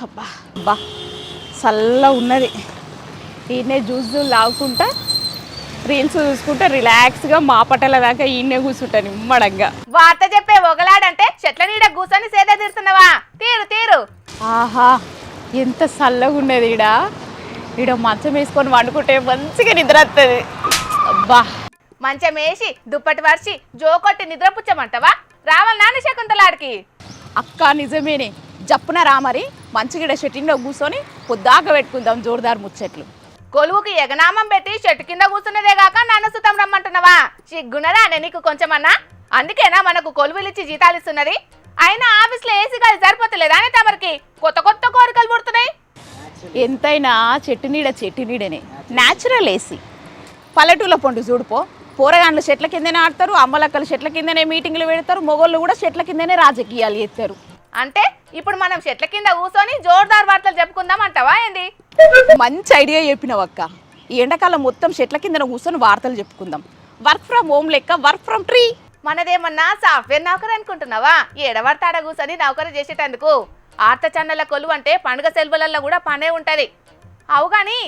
అబ్బా అబ్బా చల్ల ఉన్నది. ఈయనే జ్యూస్ లాగుకుంటా రీల్స్ చూసుకుంటా రిలాక్స్గా మా పట్టల దాకా ఈయనే కూర్చుంటా నిమ్మడంగా. వార్త చెప్పే ఒకలాడంటే చెట్ల నీడ కూర్చొని సేద తీరుతున్నావా? తీరు తీరు. ఆహా ఎంత చల్లగా ఉన్నది ఈడ. ఈడ మంచం వేసుకొని వండుకుంటే మంచిగా నిద్ర వస్తుంది. అబ్బా మంచం వేసి దుప్పటి వరిచి జోకొట్టి నిద్రపుచ్చమంటావా? రావాలి నాన్న శకుంతలాడికి. అక్క నిజమేనే, జప్పున రామరి మంచిగిడ చెట్టిండ కూర్చొని పొద్దాక పెట్టుకుందాం జోరుదారు ముచ్చట్లు. కొలువుకి ఎగనామం పెట్టి చెట్టు కింద కూర్చున్నదే కాక నన్ను సుతం రమ్మంటున్నావా? సిగ్గున్నదా నీకు కొంచెమన్నా? అందుకేనా మనకు కొలువులిచ్చి జీతాలు ఇస్తున్నది? అయినా ఆఫీస్లో ఏసీ గాలి సరిపోతలేదా అని తమరికి కొత్త కొత్త కోరికలు పుడుతున్నాయి. ఎంతైనా చెట్టు నీడనే న్యాచురల్ ఏసీ. పల్లెటూళ్ళ పండు చూడుపో, పోరగాండ్లు చెట్ల కిందనే ఆడతారు, అమ్మలక్కలు చెట్ల కిందనే మీటింగ్లు పెడతారు, మొగోళ్ళు కూడా చెట్ల కిందనే రాజకీయాలు చేస్తారు. అంటే ఇప్పుడు మనం చెట్ల కింద కూర్చొని జోర్దార్ వార్తలు చెప్పుకుందాం అంటావా ఏంది? మంచి ఐడియా చెప్పినావు అక్క. ఈ ఎండాకాలం మొత్తం చెట్ల కింద కూర్చొని వార్తలు చెప్పుకుందాం. వర్క్ ఫ్రమ్ హోమ్ లెక్క వర్క్ ఫ్రమ్ ట్రీ. మనదేమన్నా సాఫ్ట్వేర్ నౌకరు అనుకుంటున్నావా? ఏడవర్తాడ కూర్చొని నౌకరు చేసేటందుకు. ఆర్త చన్నల కొలువు అంటే పండుగ సెలవులలో కూడా పనే ఉంటది. అవు కానీ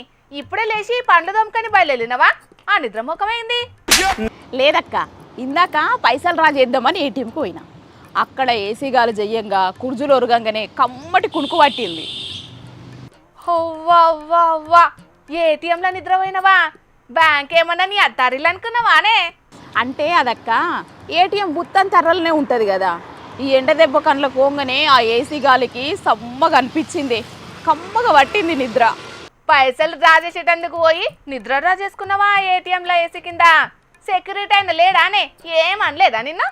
ఇప్పుడే లేచి పండ్లు దొమ్మకని బయలుదేరినవా? ఆ నిద్ర ముఖమైంది. లేదక్క, ఇందాక పైసలు రా చేద్దామని ఏటీఎంకి పోయినా. అక్కడ ఏసీ గాలు జయ్యంగా కుర్జులు ఒరగంగానే కమ్మటి కునుకు పట్టింది. హోవ్వా ఏటీఎంలో నిద్రపోయినవా? బ్యాంక్ ఏమన్నా నీ అత్తారిల్లు అనుకున్నావానే? అంటే అదక్క ఏటీఎం బుత్తని తర్రలనే ఉంటుంది కదా. ఈ ఎండ దెబ్బ కండ్ల కోంగనే ఆ ఏసీ గాలికి సమ్మగా అనిపించింది, కమ్మగా పట్టింది నిద్ర. పైసలు డ్రా చేసేటందుకు పోయి నిద్ర డ్రా చేసుకున్నావా ఏటీఎంలో ఏసీ కింద? సెక్యూరిటీ అయిన లేడానే? ఏమనలేదా నిన్న?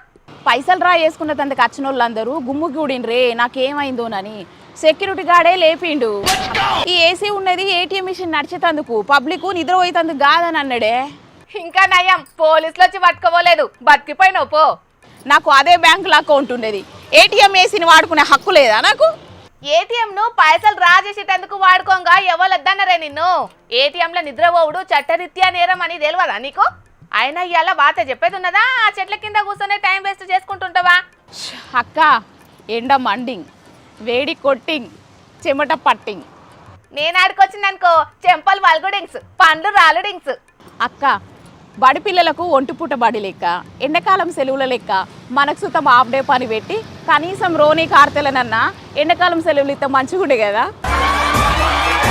పైసలు డ్రా చేసుకున్న తందుకు వచ్చిన వాళ్ళందరూ గుమ్ము కూడినరే నాకేమైందోనని. సెక్యూరిటీ గార్డే లేపిండు. ఈ ఏసీ ఉన్నది ఏటీఎం మిషన్ నడిచేటందుకు, పబ్లిక్ నిద్రపోయేందుకు కాదని అన్నాడే. ఇంకా నయం, పోలీసులు వచ్చి పట్టుకోలేదు, బతికిపోయినావు పో. నాకు అదే బ్యాంకులో అకౌంట్ ఉండేది, ఏటీఎం ఏసీని వాడుకునే హక్కు లేదా నాకు? ఏటీఎంను పైసలు డ్రా చేసేటందుకు వాడుకోగా ఎవరొద్దన్నారే నిన్ను? ఏటీఎంలో నిద్రపోవుడు చట్టరీత్యా నేరం అని తెలియదా నీకు? అయినా ఇవాళ వార్త చెప్పేది ఉన్నదా? ఆ చెట్ల కింద కూర్చొని టైం వేస్ట్ చేసుకుంటుంటావా? అక్క ఎండ మండింగ్, వేడి కొట్టింగ్, చెమట పట్టింగ్. నేను ఆడికొచ్చిందనుకో చెంపలు వల్గుడింగ్స్, పండ్లు రాలుడింగ్స్. అక్క బడి పిల్లలకు ఒంటిపూట బడి లెక్క, ఎండాకాలం సెలవుల లెక్క మనకు సుతం హాఫ్ డే పని పెట్టి కనీసం రోనీ కార్తెలనన్నా ఎండాకాలం సెలవులు ఇస్తే మంచిగుండే కదా.